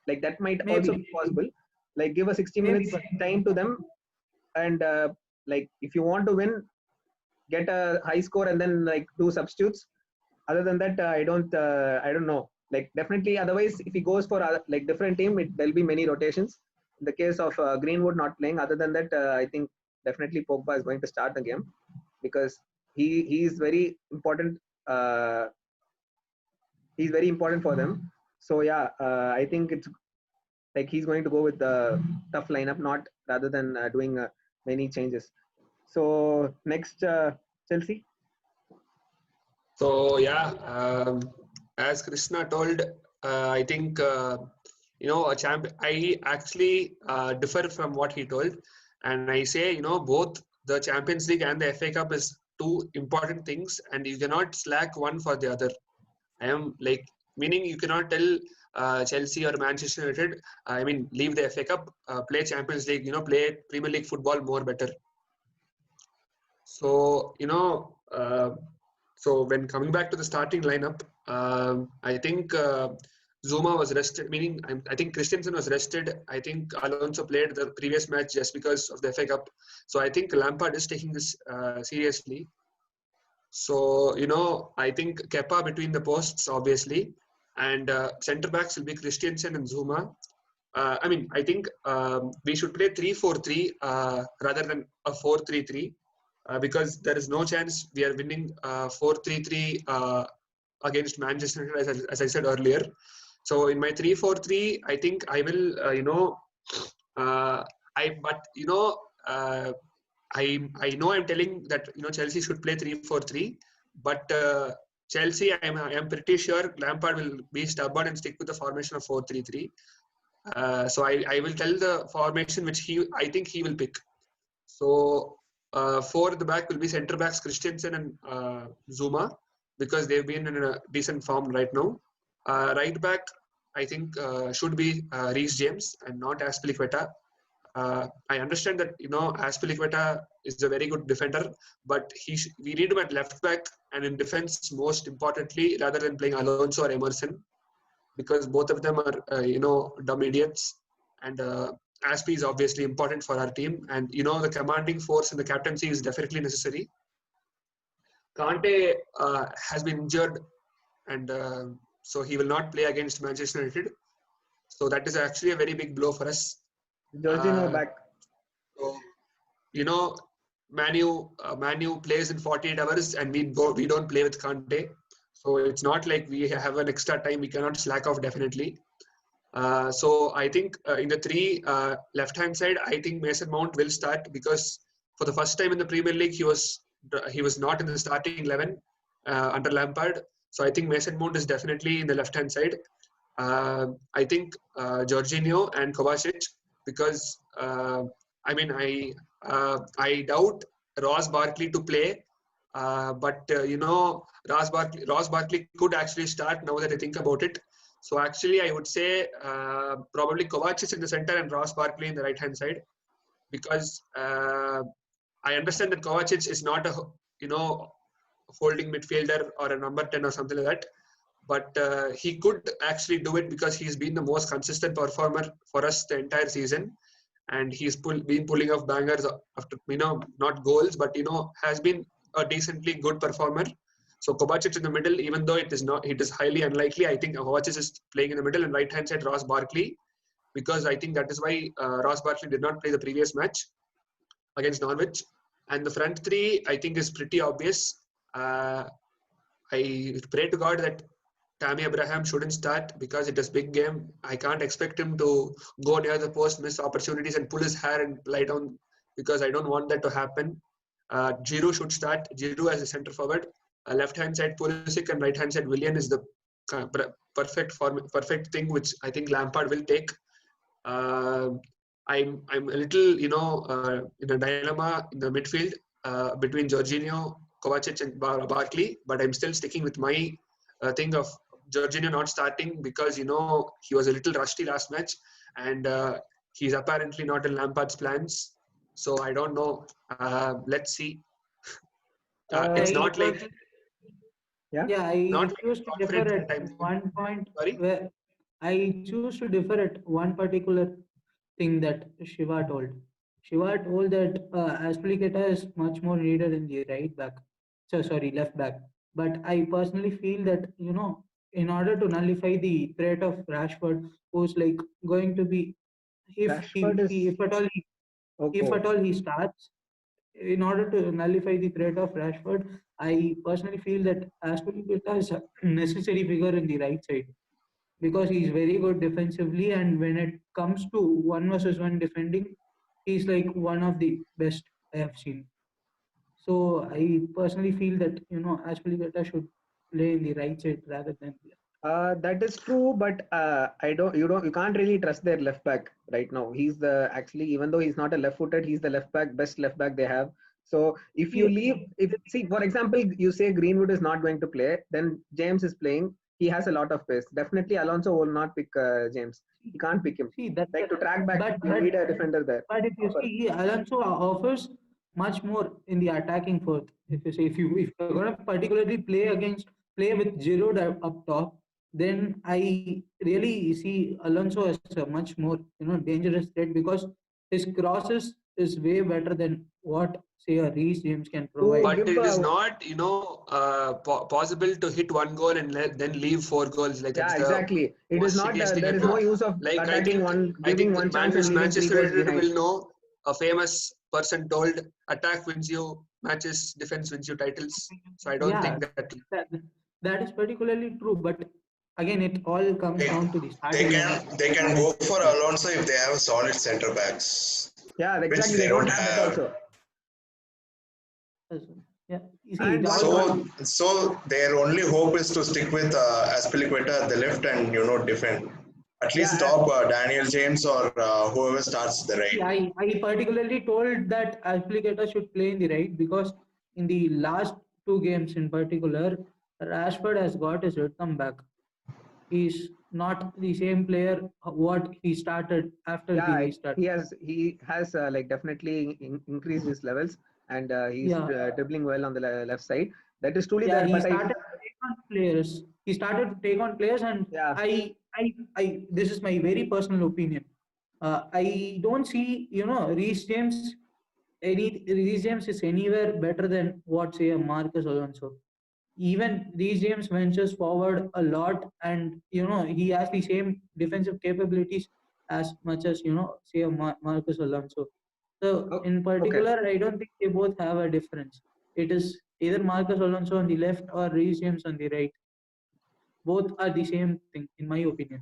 Like that might also be possible. Like give a 60 minutes time to them, and like if you want to win, get a high score and then like do substitutes. Other than that, I don't know. Like definitely, otherwise, if he goes for like different team, there'll be many rotations. In the case of Greenwood not playing, other than that, I think definitely Pogba is going to start the game because he is very important. Uh, he's very important for them. So yeah, I think it's like he's going to go with the tough lineup, not rather than doing many changes. So next, Chelsea. So yeah, as Krishna told, I think a champ. I actually differ from what he told, and I say both the Champions League and the FA Cup is two important things, and you cannot slack one for the other. I am like meaning you cannot tell Chelsea or Manchester United. I mean, leave the FA Cup, play Champions League. Play Premier League football more better. So so when coming back to the starting lineup, I think Zuma was rested, meaning I think Christensen was rested. I think Alonso played the previous match just because of the FA Cup. So I think Lampard is taking this seriously. So, I think Kepa between the posts, obviously, and centre backs will be Christensen and Zuma. I think we should play 3-4-3 rather than a 4-3-3. Because there is no chance we are winning 4-3-3 against Manchester United, as I said earlier. So in my 3-4-3, I think I will, I know I'm telling that Chelsea should play 3-4-3, but Chelsea, I am pretty sure Lampard will be stubborn and stick with the formation of 4-3-3. So I will tell the formation which I think he will pick. So four at the back will be centre backs Christensen and Zuma because they've been in a decent form right now. Right back, I think should be Reece James and not Azpilicueta. I understand that Azpilicueta is a very good defender, but we need him at left back and in defense most importantly, rather than playing Alonso or Emerson, because both of them are dumb idiots, and Aspi is obviously important for our team, and the commanding force in the captaincy is definitely necessary. Kante has been injured, and so he will not play against Manchester United. So that is actually a very big blow for us. Jorginho back. So Manu plays in 48 hours, and we don't play with Kante. So it's not like we have an extra time. We cannot slack off definitely. So I think in the three left-hand side, I think Mason Mount will start because for the first time in the Premier League, he was not in the starting 11 under Lampard. So I think Mason Mount is definitely in the left-hand side. I think Jorginho and Kovacic because I doubt Ross Barkley to play. But Ross Barkley could actually start now that I think about it. So actually, I would say probably Kovacic in the center and Ross Barkley in the right-hand side, because I understand that Kovacic is not holding midfielder or a number 10 or something like that. But he could actually do it because he's been the most consistent performer for us the entire season, and he's been pulling off bangers after, not goals, but has been a decently good performer. So Kovacic in the middle, even though it is highly unlikely, I think Kovacic is playing in the middle, and right hand side Ross Barkley, because I think that is why Ross Barkley did not play the previous match against Norwich. And the front three, I think, is pretty obvious. I pray to God that Tammy Abraham shouldn't start because it is big game. I can't expect him to go near the post, miss opportunities, and pull his hair and lie down, because I don't want that to happen. Giroud should start. Giroud as a centre forward. Left hand side Pulisic and right hand side Willian is the perfect thing, which I think Lampard will take. I'm a little in a dilemma in the midfield between Jorginho, Kovacic, and Barkley, but I'm still sticking with my thing of Jorginho not starting because he was a little rusty last match, and he's apparently not in Lampard's plans. So I don't know. Let's see. It's not like I not choose to differ confident at that I'm. one point Sorry. where I choose to differ at one particular thing that Shiva told. Shiva told that Aspilicueta is much more needed in the right back. So sorry, left back. But I personally feel that in order to nullify the threat of Rashford, who's like going to be, Rashford is if okay. at all he starts, in order to nullify the threat of Rashford, I personally feel that Aspilicueta is a necessary figure in the right side because he's very good defensively, and when it comes to one versus one defending, he's like one of the best I have seen. So I personally feel that Aspilicueta should play in the right side rather than left. That is true, but you can't really trust their left back right now. He's the actually, even though he's not a left-footed, he's the best left back they have. So if you leave, for example, you say Greenwood is not going to play, then James is playing. He has a lot of pace. Definitely, Alonso will not pick James. He can't pick him. See that, Like to track back, but you need a defender there. but if you see, Alonso offers much more in the attacking fourth. If you say if you're going to particularly play with Giroud up top, then I really see Alonso as a much more dangerous threat because his crosses is way better than what say a Reece James can provide. But it is not, possible to hit one goal and then leave 4 goals. Like Yeah, that's exactly. the It is most not. silliest thing There I is do. no use of Like attacking one, I giving think one the chance and leaving 3 Manchester goals United behind. will know. A famous person told, "Attack wins you matches, defense wins you titles." So I don't Yeah, think that. that, that is particularly true. But again, it all comes down to the They starting can 11 they can go management. for Alonso if they have solid centre backs, Yeah, which exactly. they They don't don't have that have. also. Yeah, you see, And it one all more. comes. So their only hope is to stick with Aspilicueta at the left and defend. At least Yeah, stop Daniel James or whoever starts the See, right. I particularly told that Aspilicueta should play in the right because in the last 2 games in particular, Rashford has got his rhythm back. He's not the same player what he started after the yeah, restart. he has like definitely increased his levels, and he's Yeah, dribbling well on the left side. That is truly yeah, there. he But started to take on players. He started to take on players, and yeah, this is my very personal opinion. I don't see, Reece James is anywhere better than what say a Marcus Alonso. Even Reece James ventures forward a lot, and he has the same defensive capabilities as much as say a Marcus Alonso. So in okay. particular, I don't think they both have a difference. It is either Marcus Alonso on the left or Reece James on the right. Both are the same thing, in my opinion.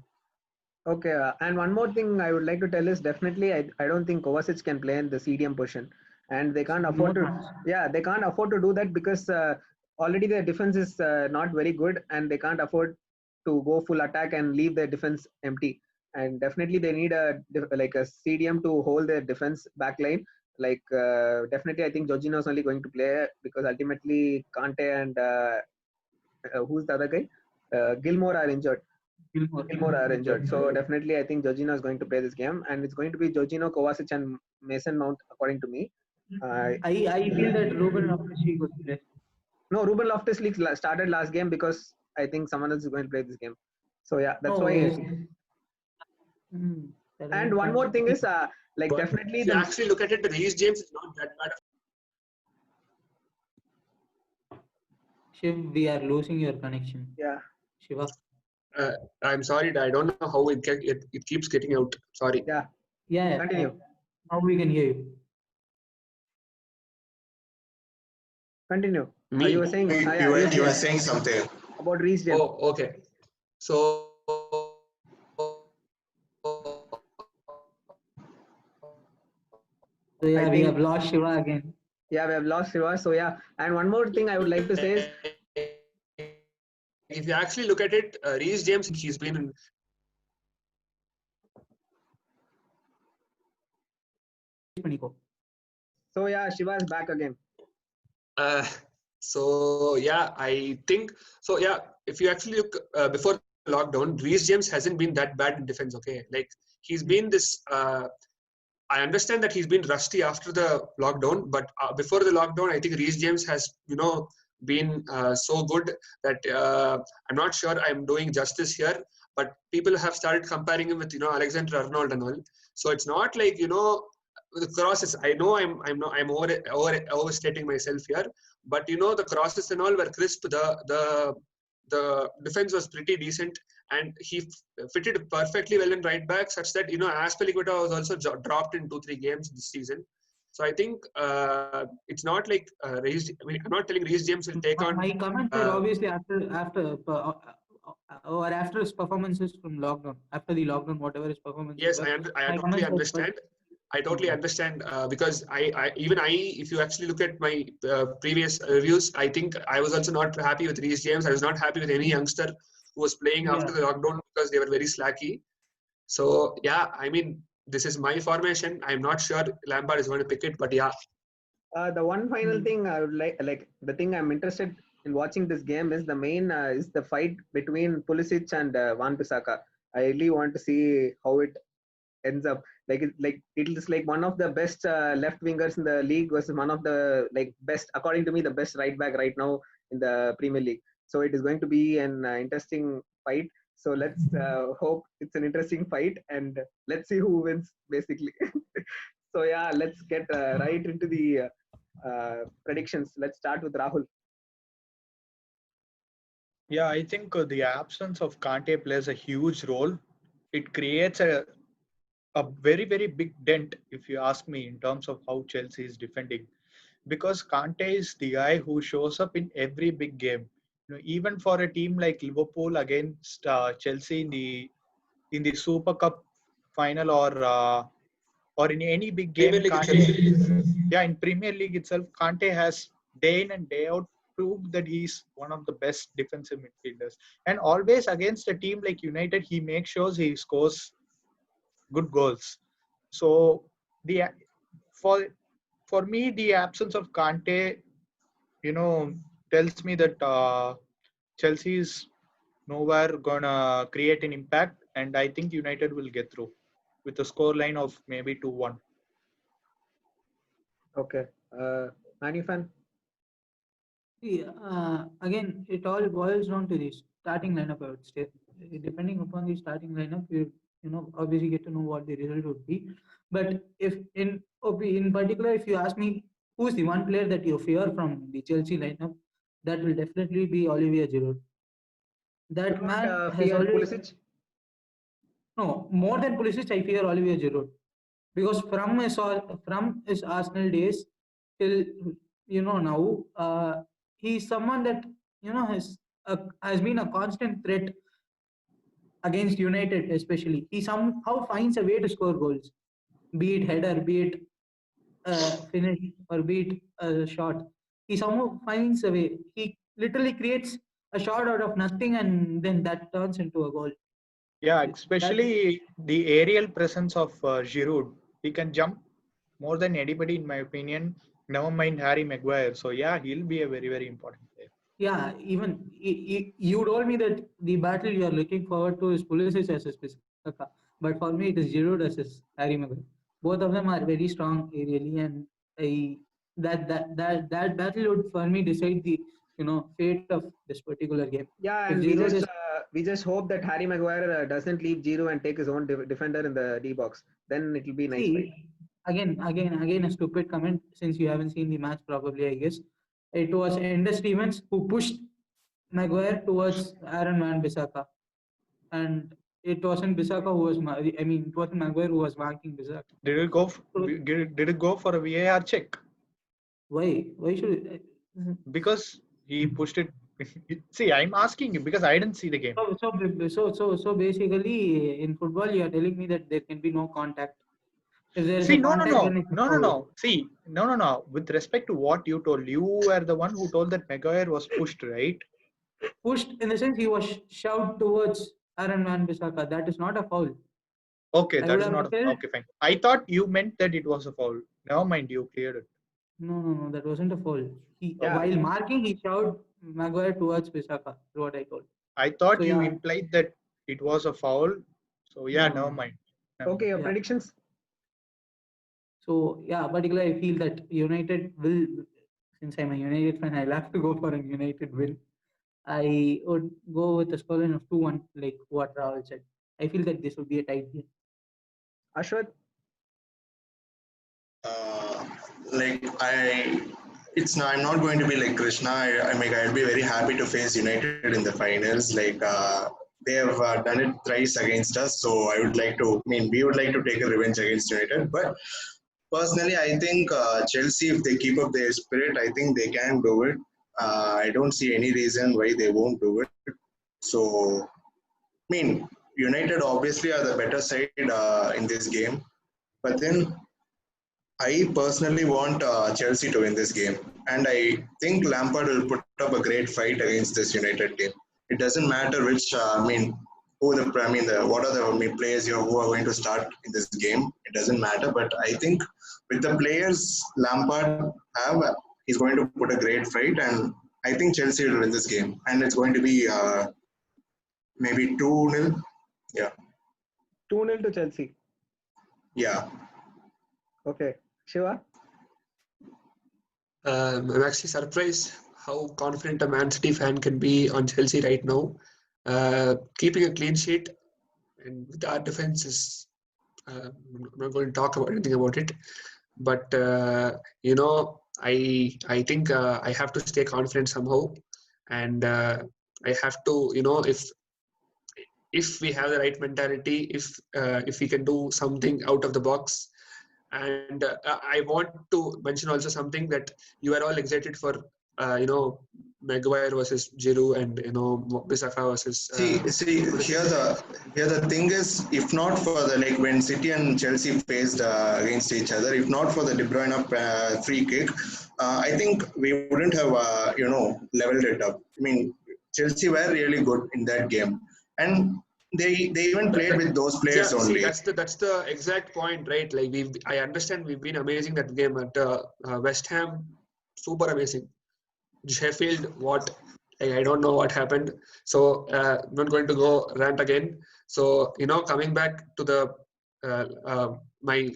Okay, and one more thing I would like to tell is definitely I don't think Kovacic can play in the CDM position, and they can't No afford to. chance. Yeah, they can't afford to do that because already their defense is not very good, and they can't afford to go full attack and leave their defense empty. And definitely they need like a CDM to hold their defense back line. Like definitely, I think Jorginho is only going to play because ultimately Kante and who's the other guy? Gilmore are injured. Gilmore Gilmore are injured. injured. So definitely, I think Jorginho is going to play this game, and it's going to be Jorginho, Kovacic, and Mason Mount, according to me. Uh, I feel that Ruben Amorim could play. No, Ruben Loftus-Cheek started last game because I think someone else is going to play this game. So yeah, that's Oh, why. okay. And one more thing is like But definitely if you the actually look at it, Reece James is not that bad. Shiv, we are losing your connection. yeah. Shiva. I'm sorry, I don't know how it keeps getting out. Sorry. Yeah. Yeah, Continue. now we can hear you. Continue. Me? You were saying You were saying something. about Reece James. Oh, okay. So So yeah, I we have think lost Shiva again. yeah, we have lost Shiva. So yeah, and one more thing I would like to say is if you actually look at it, Reece James, he's been in. so yeah, Shiva is back again. So yeah, I think so. Yeah, if you actually look before lockdown, Reece James hasn't been that bad in defense. Okay, like he's been this. I understand that he's been rusty after the lockdown, but before the lockdown, I think Reece James has been so good that I'm not sure I'm doing justice here. But people have started comparing him with Alexander Arnold and all. So it's not like the crosses. I know I'm overstating myself here, but the crosses and all were crisp. The defense was pretty decent, and he fitted perfectly well in right back, such that Aspilicueta was also dropped in 2-3 games this season. So I think it's not like I'm not telling Reece James will take on. My comments were obviously after his performances from lockdown, after the lockdown, whatever his performances Yes, were. I My totally comments were understand. I totally understand because if you actually look at my previous reviews, I think I was also not happy with Reece James. I was not happy with any youngster who was playing after the lockdown because they were very slacky. So yeah, I mean, this is my formation. I'm not sure Lampard is going to pick it, but yeah. The one final thing I would like the thing I'm interested in watching this game is the main is the fight between Pulisic and Wan-Bissaka. I really want to see how it ends up. Like it is like one of the best left wingers in the league versus one of the best, according to me, the best right back right now in the Premier League. So it is going to be an interesting fight. So let's hope it's an interesting fight, and let's see who wins basically. So yeah, let's get right into the predictions. Let's start with Rahul. Yeah, I think the absence of Kante plays a huge role. It creates a very, very big dent, if you ask me, in terms of how Chelsea is defending. Because Kante is the guy who shows up in every big game. Even for a team like Liverpool against Chelsea in the Super Cup final or in any big Premier game, League Kante, yeah, in Premier League itself, Kante has day in and day out proved that he's one of the best defensive midfielders. And always against a team like United, he makes sure he scores good goals. So the for for me, the absence of Kante, tells me that Chelsea is nowhere gonna create an impact, and I think United will get through with a score line of maybe 2-1. Okay. Manu fan? Yeah, again, it all boils down to the starting lineup, I would say. Depending upon the starting lineup, obviously get to know what the result would be. But if in particular, if you ask me who's the one player that you fear from the Chelsea lineup, that will definitely be Olivier Giroud. You That don't man has fear already Pulisic? no more than Pulisic. I fear Olivier Giroud because from his Arsenal days till now, he's someone that has been a constant threat against United, especially. He somehow finds a way to score goals, be it header, be it finish, or be it a shot. He somehow finds a way. He literally creates a shot out of nothing, and then that turns into a goal. Yeah, That especially the aerial presence of Giroud. He can jump more than anybody, in my opinion. Never mind Harry Maguire. So yeah, he'll be a very, very important player. Yeah, even you told me that the battle you are looking forward to is Pulisic versus Saka, but for me it is Giroud versus Harry Maguire. Both of them are very strong aerially, and that battle would for me decide the fate of this particular game. Yeah, If and Giroud is we just hope that Harry Maguire doesn't leave Giroud and take his own defender in the D box. Then it will be nice fight. see again a stupid comment since you haven't seen the match probably I guess. It was Ender Stevens who pushed Maguire towards Aaron Van Bissaka, and it wasn't Bissaka who was it wasn't Maguire who was marking Bissaka. Did it go? Did it go for a VAR check? Why? Why should? Because he pushed it. See, I'm asking you because I didn't see the game. So basically, in football, you are telling me that there can be no contact. If there is See, a contact, then it's a foul. no. See, no. With respect to what you told, you were the one who told that Maguire was pushed, right? Pushed in the sense he was shoved towards Aaron Van Bissaka. That is not a foul. Okay, I that would is have not felt. okay. Fine. I thought you meant that it was a foul. Never mind, you cleared it. No, that wasn't a foul. Yeah. While marking, he shoved Maguire towards Bissaka. Is what I told. I thought So, you yeah. implied that it was a foul. So yeah, No. never mind. Never Okay, your Yeah. predictions? So yeah, particularly I feel that United will. Since I'm a United fan, I'll have to go for a United win. I would go with a scoreline of 2-1, like what Rahul said. I feel that this would be a tight game. Ashwath? Like I'm not going to be like Krishna. I'd be very happy to face United in the finals. They have done it thrice against us, so I would like to. We would like to take a revenge against United. But personally, I think Chelsea, if they keep up their spirit, I think they can do it. I don't see any reason why they won't do it. So, United obviously are the better side in this game, but then I personally want Chelsea to win this game, and I think Lampard will put up a great fight against this United team. It doesn't matter which, what are the players who are going to start in this game. It doesn't matter, but I think with the players Lampard have, he's going to put a great fight, and I think Chelsea will win this game, and it's going to be maybe 2-0. Yeah. 2-0 to Chelsea. Yeah. Okay. Shiva? I'm actually surprised how confident a Man City fan can be on Chelsea right now. Keeping a clean sheet and with our defense is, I'm not going to talk about anything about it. But, I think I have to stay confident somehow. And I have to, if we have the right mentality, if we can do something out of the box. And I want to mention also something that you are all excited for, Maguire versus Giroud and Bissaka versus. Here the thing is, if not for the when City and Chelsea faced against each other, if not for the De Bruyne free kick, I think we wouldn't have leveled it up. Chelsea were really good in that game, and they even played with those players only. See, that's the exact point, right? Like I understand we've been amazing that game at West Ham, super amazing. Sheffield, what? I don't know what happened. So I'm not going to go rant again. So coming back to the my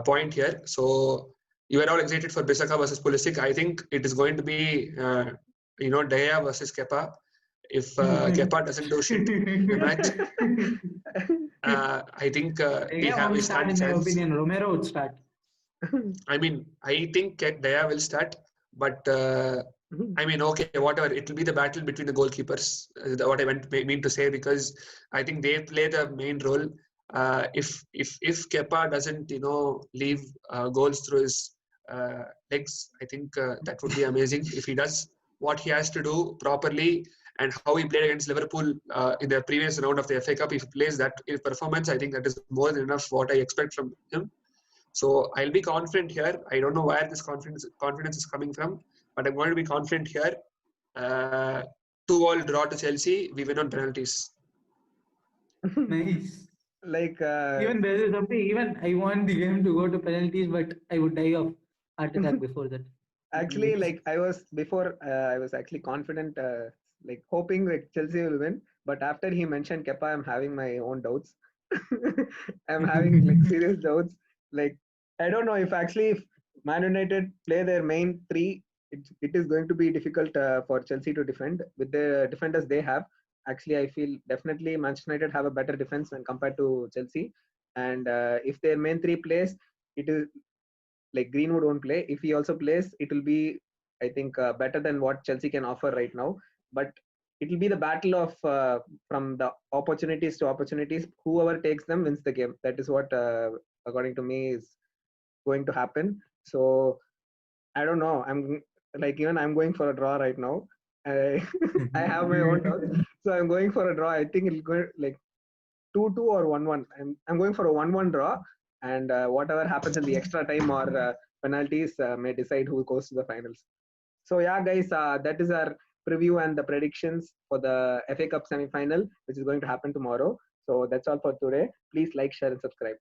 point here. So you were all excited for Bissaka versus Pulisic. I think it is going to be De Gea versus Kepa. If Kepa doesn't do shit in the match, I think we stand a chance. In my opinion, Romero would start. I think De Gea will start, but okay, whatever. It will be the battle between the goalkeepers. What I mean to say, because I think they play the main role. If Kepa doesn't leave goals through his legs, I think that would be amazing. If he does what he has to do properly and how he played against Liverpool in the previous round of the FA Cup, if he plays that performance, I think that is more than enough what I expect from him. So I'll be confident here. I don't know where this confidence is coming from, but I'm going to be confident here. 2-2 draw to Chelsea. We win on penalties. Nice. Even there is something. Even I want the game to go to penalties, but I would die of heart attack before that. Actually, I was actually confident, hoping that Chelsea will win. But after he mentioned Kepa, I'm having my own doubts. I'm having serious doubts. I don't know if Man United play their main three it is going to be difficult for Chelsea to defend with the defenders they have. Actually, I feel definitely Manchester United have a better defense when compared to Chelsea. And if their main three plays, it is like Greenwood won't play. If he also plays, it will be, I think, better than what Chelsea can offer right now. But it will be the battle of from the opportunities to opportunities. Whoever takes them wins the game. That is what, according to me, is going to happen. So I don't know. I'm going for a draw right now. I I have my own doubts, so I'm going for a draw. I think it'll go like 2-2 or 1-1. I'm going for a 1-1 draw, and whatever happens in the extra time or penalties may decide who goes to the finals. So yeah, guys, that is our preview and the predictions for the FA Cup semi-final, which is going to happen tomorrow. So that's all for today. Please like, share, and subscribe.